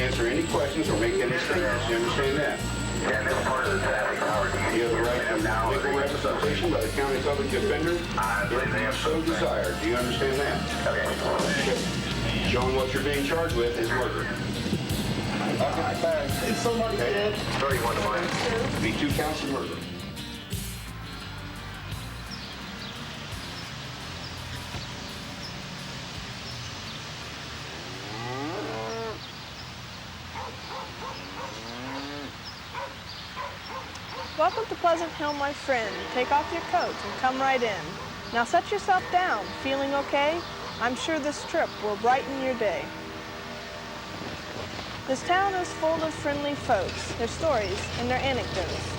answer any questions or make any statements. You understand that? Yeah, that's part of the traffic power. You have the right to legal representation by the county public defender if you so desire. Do you understand that? Okay. John, what you're being charged with is murder. Is somebody dead? 31 to mine. Be 2 counts of murder. Welcome to Pleasant Hill, my friend. Take off your coat and come right in. Now set yourself down. Feeling okay? I'm sure this trip will brighten your day. This town is full of friendly folks, their stories and their anecdotes.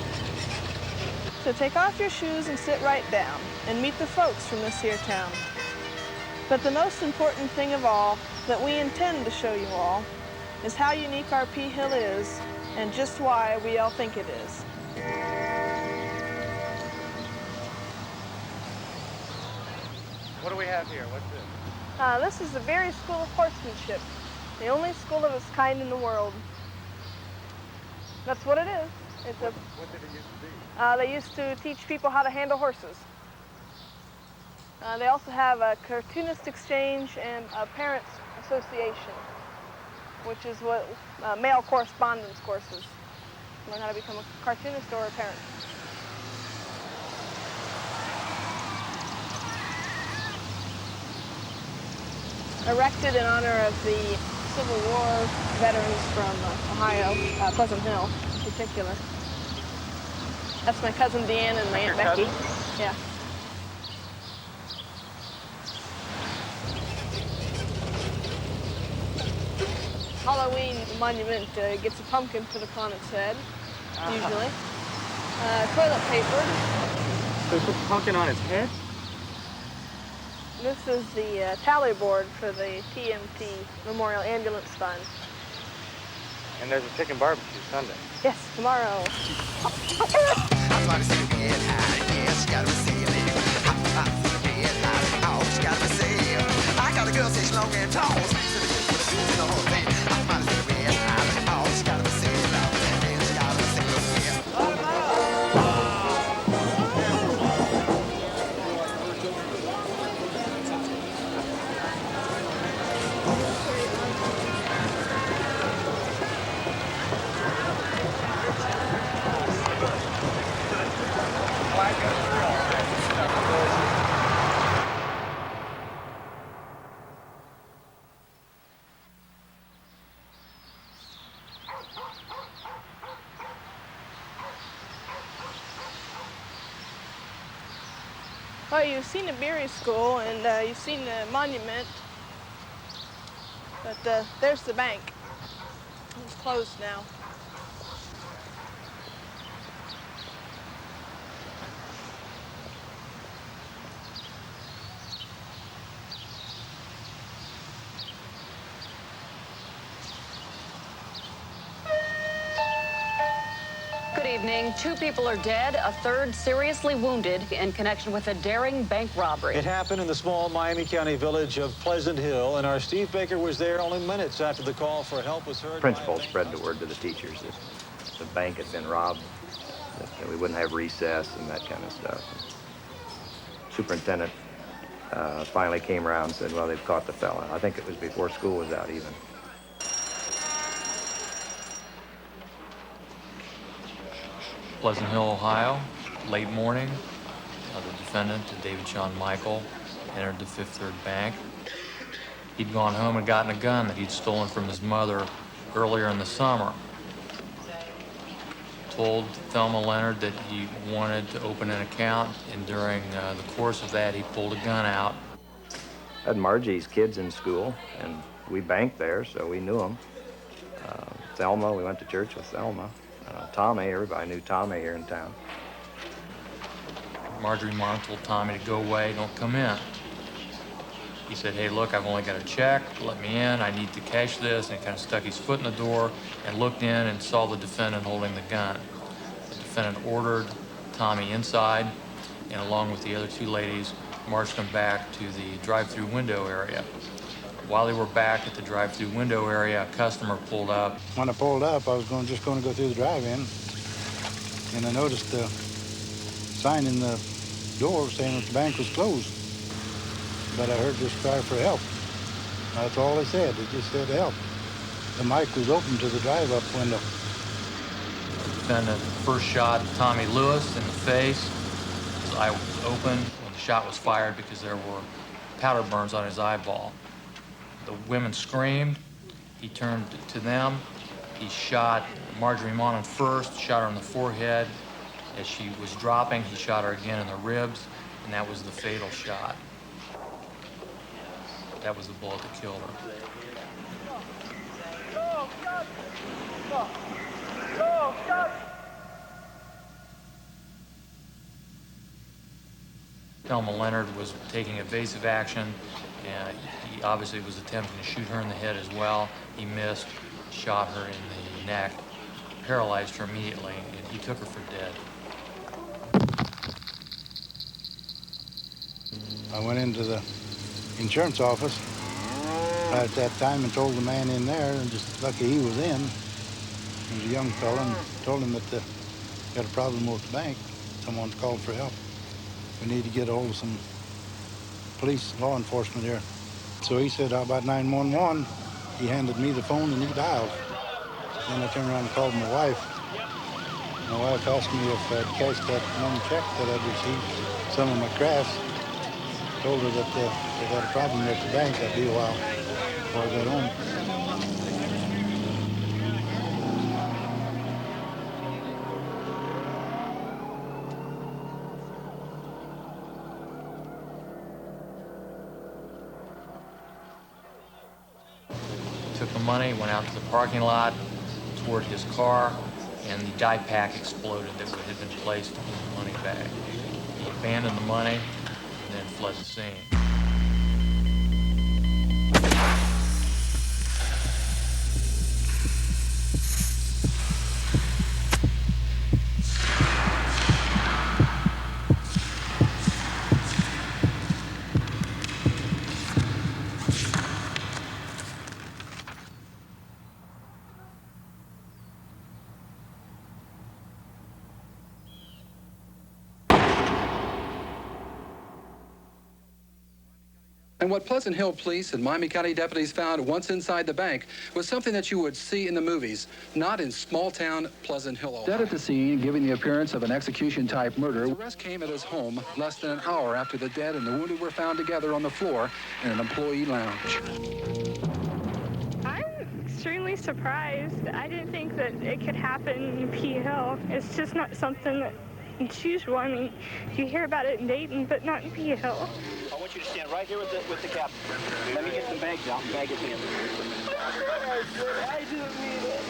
So take off your shoes and sit right down and meet the folks from this here town. But the most important thing of all that we intend to show you all is how unique our P Hill is and just why we all think it is. What do we have here? What's this? This is the Berry School of Horsemanship, the only school of its kind in the world. That's what it is. It's What did it used to be? They used to teach people how to handle horses. They also have a cartoonist exchange and a parents association, which is what male correspondence courses. Learn how to become a cartoonist or a parent. Erected in honor of the Civil War veterans from Ohio, Pleasant Hill in particular. That's my cousin Deanne and my Aunt Becky. Cousin? Yeah. Halloween monument gets a pumpkin put upon its head, usually. Toilet paper. So they put the pumpkin on its head? This is the tally board for the TMT Memorial Ambulance Fund. And there's a chicken barbecue Sunday. Yes, tomorrow. I got a girl say she's long and tall. Well, you've seen the Berry School and you've seen the monument, but there's the bank. It's closed now. Good evening. 2 people are dead, a third seriously wounded in connection with a daring bank robbery. It happened in the small Miami County village of Pleasant Hill, and our Steve Baker was there only minutes after the call for help was heard. Principal spread the word to the teachers that the bank had been robbed, that we wouldn't have recess and that kind of stuff. Superintendent finally came around and said, well, they've caught the fella. I think it was before school was out even. Pleasant Hill, Ohio, late morning. The defendant, David Sean Michael, entered the Fifth Third Bank. He'd gone home and gotten a gun that he'd stolen from his mother earlier in the summer. Told Thelma Leonard that he wanted to open an account, and during the course of that, he pulled a gun out. Had Margie's kids in school, and we banked there, so we knew them. Thelma, we went to church with Thelma. Tommy, everybody knew Tommy here in town. Marjorie Martin told Tommy to go away, don't come in. He said, hey, look, I've only got a check, let me in, I need to cash this, and he kind of stuck his foot in the door and looked in and saw the defendant holding the gun. The defendant ordered Tommy inside, and along with the other 2 ladies, marched him back to the drive-through window area. While they were back at the drive-through window area, a customer pulled up. When I pulled up, I was just going to go through the drive-in, and I noticed the sign in the door saying that the bank was closed. But I heard this cry for help. That's all they said. They just said help. The mic was open to the drive-up window. Defendant first shot Tommy Lewis in the face. His eye was open when the shot was fired because there were powder burns on his eyeball. The women screamed. He turned to them. He shot Marjorie Monin first, shot her in the forehead. As she was dropping, he shot her again in the ribs, and that was the fatal shot. That was the bullet that killed her. Thelma Leonard was taking evasive action, and he obviously was attempting to shoot her in the head as well. He missed, shot her in the neck, paralyzed her immediately, and he took her for dead. I went into the insurance office right at that time and told the man in there, and just lucky he was in. He was a young fella, and told him that got a problem with the bank. Someone called for help. We need to get a hold of some police, law enforcement here. So he said, how about 911? He handed me the phone and he dialed. Then I turned around and called my wife. My wife asked me if I'd cashed that one check that I'd received, some of my crafts. Told her that they got a problem at the bank. That'd be a while before I got home. Took the money, went out to the parking lot toward his car, and the dye pack exploded that had been placed in the money bag. He abandoned the money and then fled the scene. And what Pleasant Hill Police and Miami County deputies found once inside the bank was something that you would see in the movies, not in small-town Pleasant Hill. Dead at the scene, giving the appearance of an execution-type murder, the arrest came at his home less than an hour after the dead and the wounded were found together on the floor in an employee lounge. I'm extremely surprised. I didn't think that it could happen in P Hill. It's just not something that it's usual. I mean, you hear about it in Dayton, but not in P Hill. I want you to stand right here with the captain. Let me get some bags out and bag his hands. I didn't mean it.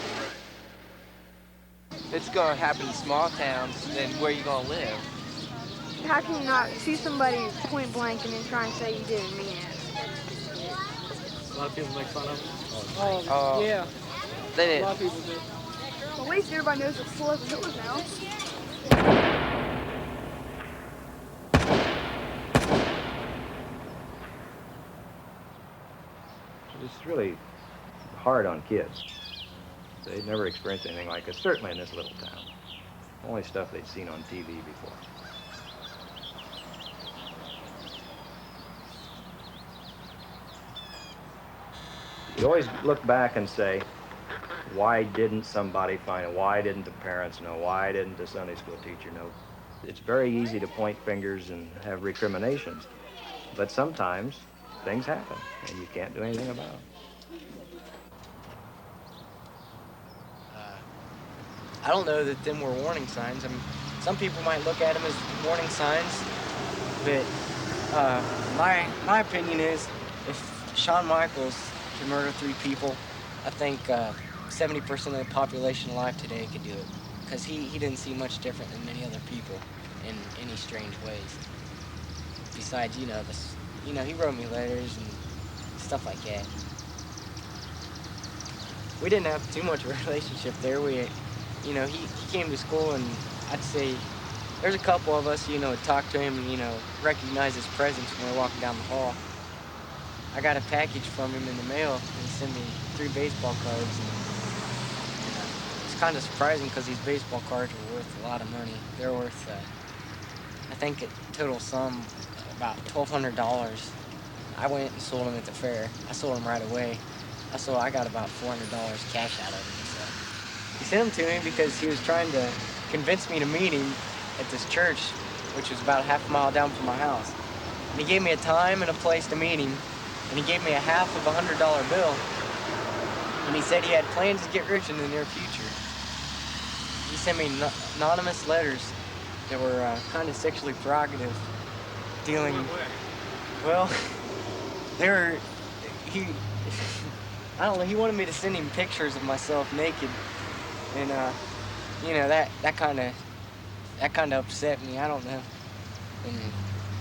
It's going to happen in small towns, then where you going to live? How can you not see somebody point blank and then try and say you didn't mean it? A lot of people make fun of it. Yeah. They did. A lot of people do. Well, at least everybody knows what Pleasant Hill is now. It's really hard on kids. They'd never experienced anything like this, certainly in this little town. Only stuff they'd seen on TV before. You always look back and say, why didn't somebody find it? Why didn't the parents know? Why didn't the Sunday school teacher know? It's very easy to point fingers and have recriminations, but sometimes things happen and you can't do anything about them. I don't know that them were warning signs. I mean, some people might look at them as warning signs, but my opinion is if Shawn Michaels can murder 3 people, I think 70% of the population alive today could do it, because he didn't see much different than many other people in any strange ways. Besides, he wrote me letters and stuff like that. We didn't have too much of a relationship there. He came to school, and I'd say there's a couple of us, talk to him and, recognize his presence when we're walking down the hall. I got a package from him in the mail, and he sent me 3 baseball cards. And it's kind of surprising because these baseball cards are worth a lot of money. They're worth, I think, a total sum about $1,200. I went and sold them at the fair. I sold them right away. I got about $400 cash out of them. So he sent them to me because he was trying to convince me to meet him at this church, which was about half a mile down from my house. And he gave me a time and a place to meet him, and he gave me a half of $100 bill. And he said he had plans to get rich in the near future. He sent me anonymous letters that were kind of sexually provocative, dealing, well, they were, I don't know, he wanted me to send him pictures of myself naked. And, you know, that kind of upset me, I don't know.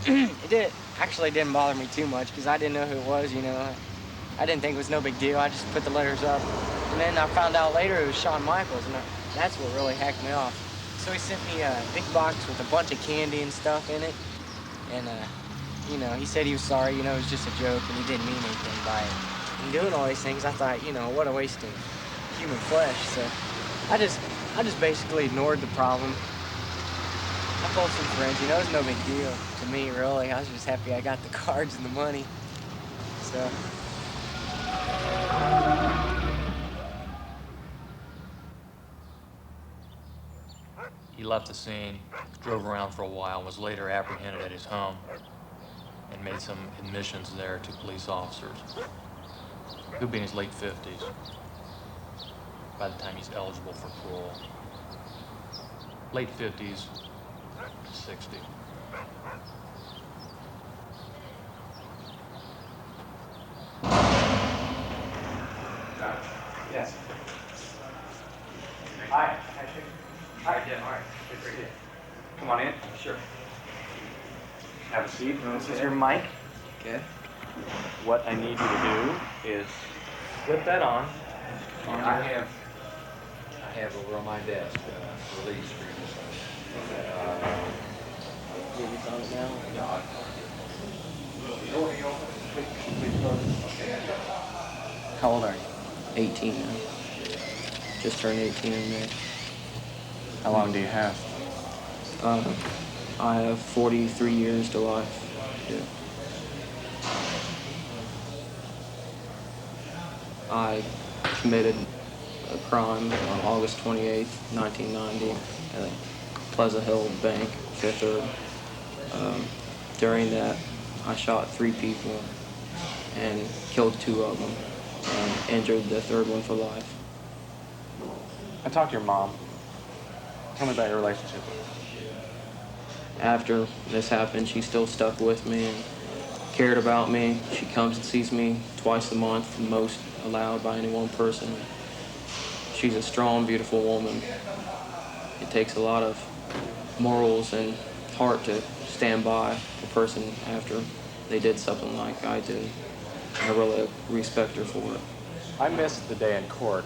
And it actually didn't bother me too much because I didn't know who it was, you know. I didn't think it was no big deal. I just put the letters up. And then I found out later it was Shawn Michaels, and that's what really hacked me off. So he sent me a big box with a bunch of candy and stuff in it. And, you know, he said he was sorry, you know, it was just a joke, and he didn't mean anything by it. And doing all these things, I thought, you know, what a waste of human flesh. So I just basically ignored the problem. I told some friends, you know, it was no big deal to me, really. I was just happy I got the cards and the money. So. He left the scene, drove around for a while, and was later apprehended at his home and made some admissions there to police officers. He'll be in his late 50s by the time he's eligible for parole. Late 50s to 60. Yes. Hi. Hi, Jim. All right. Good for you. Come on in. Sure. Have a seat. This is your mic. Okay. What I need you to do is flip that on. I have over on my desk release screen. It's on it now? No. How old are you? 18 now. Just turned 18 in May. How long do you have? I have 43 years to life. Yeah. I committed a crime on August 28th, 1990 at Pleasant Hill Bank, Fifth Third. During that, I shot 3 people and killed 2 of them and injured the 3rd one for life. I talked to your mom. Tell me about your relationship with her. After this happened, she still stuck with me and cared about me. She comes and sees me twice a month, the most allowed by any one person. She's a strong, beautiful woman. It takes a lot of morals and heart to stand by a person after they did something like I did. I really respect her for it. I missed the day in court.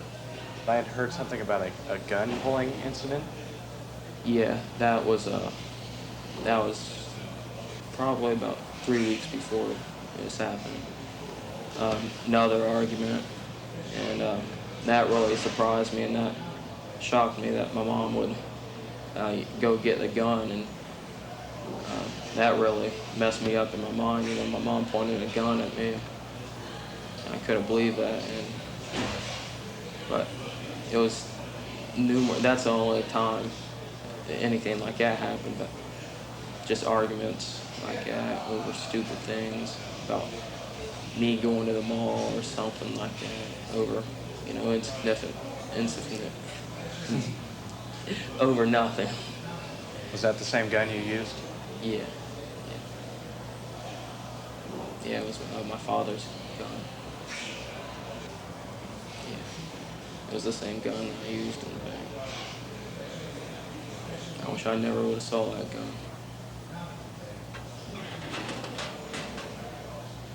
I had heard something about a gun pulling incident. Yeah, that was probably about 3 weeks before this happened. Another argument, and that really surprised me, and that shocked me that my mom would go get the gun, and that really messed me up in my mind. You know, my mom pointed a gun at me, and I couldn't believe that. But it was numerous. That's the only time anything like that happened. But just arguments like that over stupid things about me going to the mall or something like that over, you know, insignificant, over nothing. Was that the same gun you used? Yeah. Yeah, it was my father's gun. Yeah. It was the same gun I used in the bank. I wish I never would have saw that gun.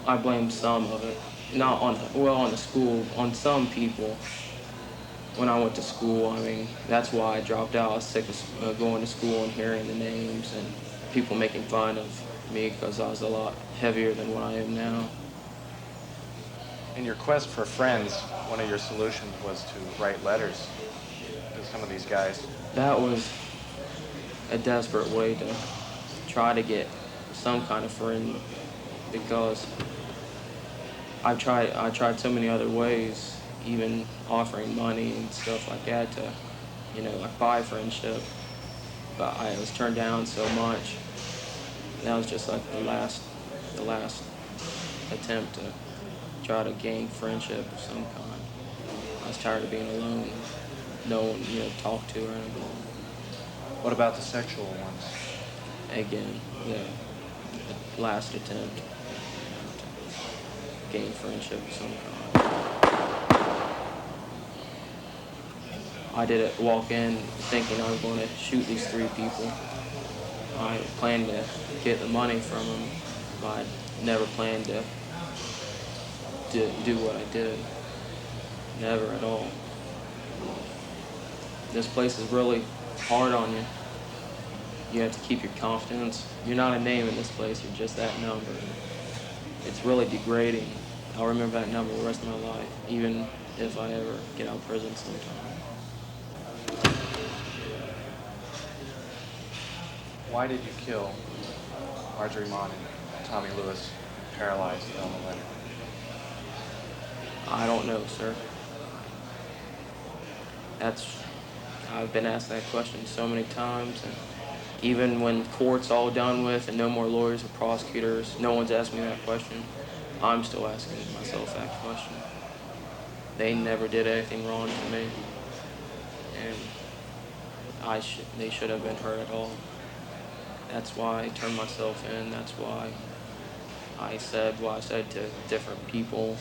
I blame some of it. Not on, on the school, on some people. When I went to school, I mean, that's why I dropped out. I was sick of going to school and hearing the names and people making fun of me because I was a lot heavier than what I am now. In your quest for friends, one of your solutions was to write letters to some of these guys. That was a desperate way to try to get some kind of friend, because I tried so many other ways, even offering money and stuff like that to, like buy friendship. But I was turned down so much. That was just like the last attempt to try to gain friendship of some kind. I was tired of being alone, no one, to talk to or anything. What about the sexual ones? Again, the last attempt to gain friendship of some kind. I didn't walk in thinking I was going to shoot these 3 people. I planned to get the money from them, but I never planned to do what I did. Never at all. This place is really hard on you. You have to keep your confidence. You're not a name in this place, you're just that number. It's really degrading. I'll remember that number the rest of my life, even if I ever get out of prison sometime. Why did you kill Marjorie Mon and Tommy Lewis and paralyze Elma Leonard? I don't know, sir. I've been asked that question so many times, and even when court's all done with and no more lawyers or prosecutors, no one's asked me that question. I'm still asking myself that question. They never did anything wrong to me, and they should have been hurt at all. That's why I turned myself in. That's why I said what I said to different people,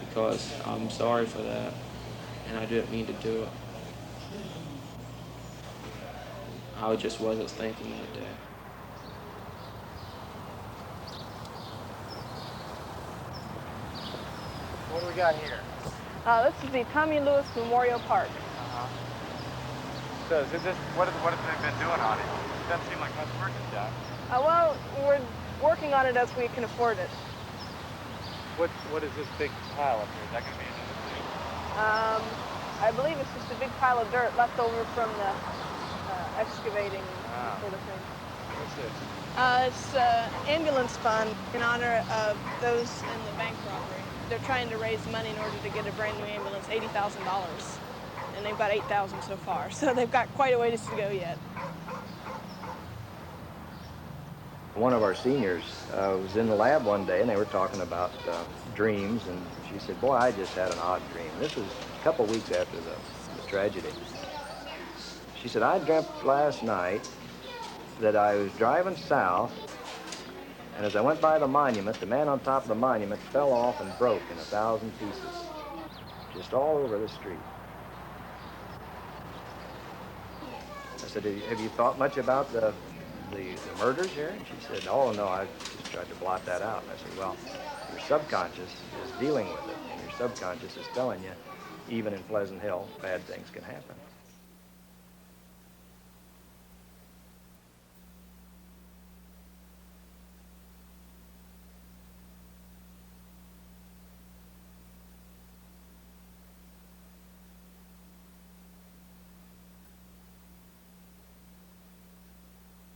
because I'm sorry for that, and I didn't mean to do it. I just wasn't thinking that day. What do we got here? This is the Tommy Lewis Memorial Park. So, what have they been doing on it? It doesn't seem like much work is done. Well, we're working on it as we can afford it. What is this big pile up here? Is that going to be another thing? I believe it's just a big pile of dirt left over from the excavating sort of thing. What's this? It's ambulance fund in honor of those in the bank robbery. They're trying to raise money in order to get a brand new ambulance, $80,000. And they've got 8,000 so far. So they've got quite a ways to go yet. One of our seniors was in the lab one day, and they were talking about dreams, and she said, boy, I just had an odd dream. This was a couple weeks after the tragedy. She said, I dreamt last night that I was driving south, and as I went by the monument, the man on top of the monument fell off and broke in 1,000 pieces, just all over the street. I said, have you thought much about the murders here? And she said, oh, no, I just tried to blot that out. And I said, well, your subconscious is dealing with it, and your subconscious is telling you, even in Pleasant Hill, bad things can happen.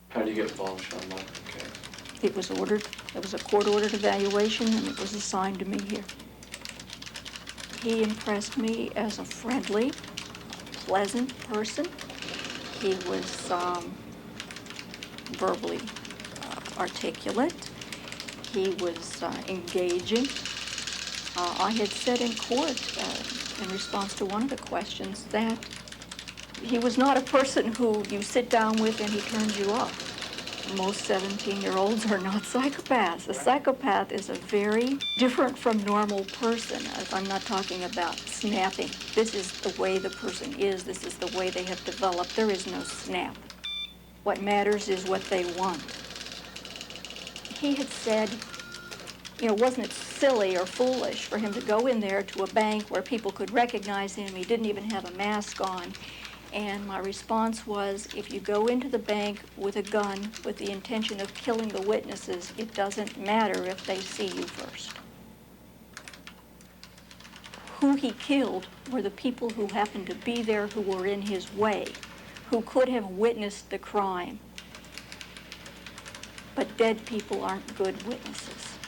How do you get involved, Sean Michael? Okay. It was ordered. It was a court-ordered evaluation, and it was assigned to me here. He impressed me as a friendly, pleasant person. He was verbally articulate. He was engaging. I had said in court, in response to one of the questions, that he was not a person who you sit down with and he turns you off. Most 17-year-olds are not psychopaths. A psychopath is a very different from normal person. I'm not talking about snapping. This is the way the person is. This is the way they have developed. There is no snap. What matters is what they want. He had said, wasn't it silly or foolish for him to go in there to a bank where people could recognize him? He didn't even have a mask on. And my response was, if you go into the bank with a gun with the intention of killing the witnesses, it doesn't matter if they see you first. who he killed were the people who happened to be there, who were in his way, who could have witnessed the crime. But dead people aren't good witnesses.